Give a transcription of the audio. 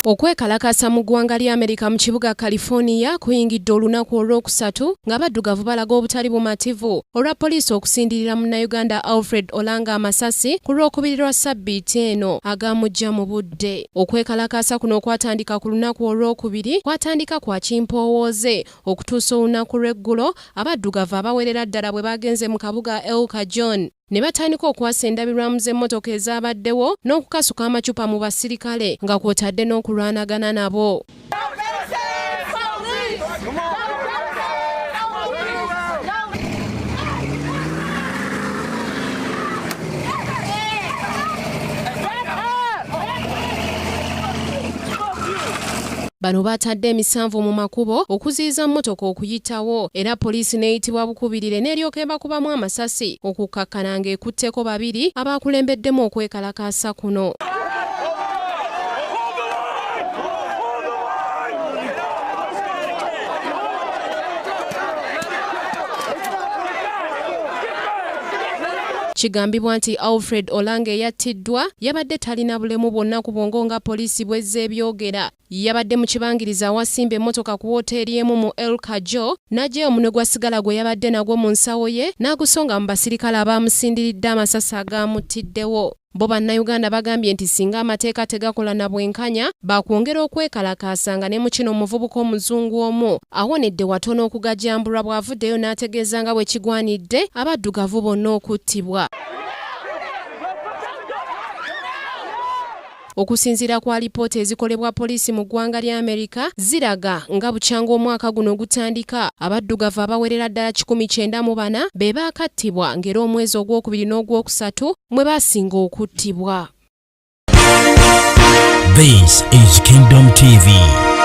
Okwekalakasa mu ggwanga lya Amerika mu kibuga California kuyingidde olunaku olw'okusatu ng'abaddugavu balaga obutali bumativu olwa poliisi okusindirira Munnayuganda Alfred Olanga amasasi ku lw'okubiri lwa Ssabbiiti eno agaamujja mu budde. Okwekalakasa kuno kwatandika ku lunaku olw'okubiri kwatandika kwa kimpowooze okutuusa olunaku lw'eggulo abaddugavu abawerera ddala bwe bagenze mu kabuga El Cajon ne batandika okwasa endabirwamu z'emmotoka ezabaddewo n'okukasuka amacupa mu basirikale nga kw'otadde n'okulwanagana nabo. Bano batadde emisanvu mu makubo okuziyiza mmotoka okuyitawo era poliisi n'eyitibwa bukubirire n'eryoka ebakubamu amasasi okukkakkana ng'ekutteko babiri abaakulembeddemu okwekalakaasa kuno. Kigambibwa nti Alfred Olanga eyattiddwa yabadde talina bulemu bwonna ku bwongo nga poliisi bwezze ebyogera. Yabadde mu kibangiriza awasimba emmotoka ku woteeri emu mu El Cajon n'aggyayo omunwe gwasigala gwe yabadde nagwo mu nsawo ye n'agusonga mu basirikale abaamusindiridde amasasi agaamutiddewo. Bo Bannayuganda bagambye nti singa amateeka tegakola na bwenkanya baakwongera okwekalakaasa nga ne mu kino omuvubuka omuzungu omu awonedde watono okugajambulwa bw'avuddeyo n'ategeeza nga bwe kigwanidde abaddugavu bonna okuttibwa. Okusinziira kwa alipoota ezikolebwa poliisi mu ggwanga lya Amerika ziraga nga bukyanga omwaka guno gutandika abaddugavu abawerera ddala 194 be baakattibwa ng'era omwezi ogwokubiri n'ogwokusatu mwe baasinga okuttibwa. This is Kingdom TV.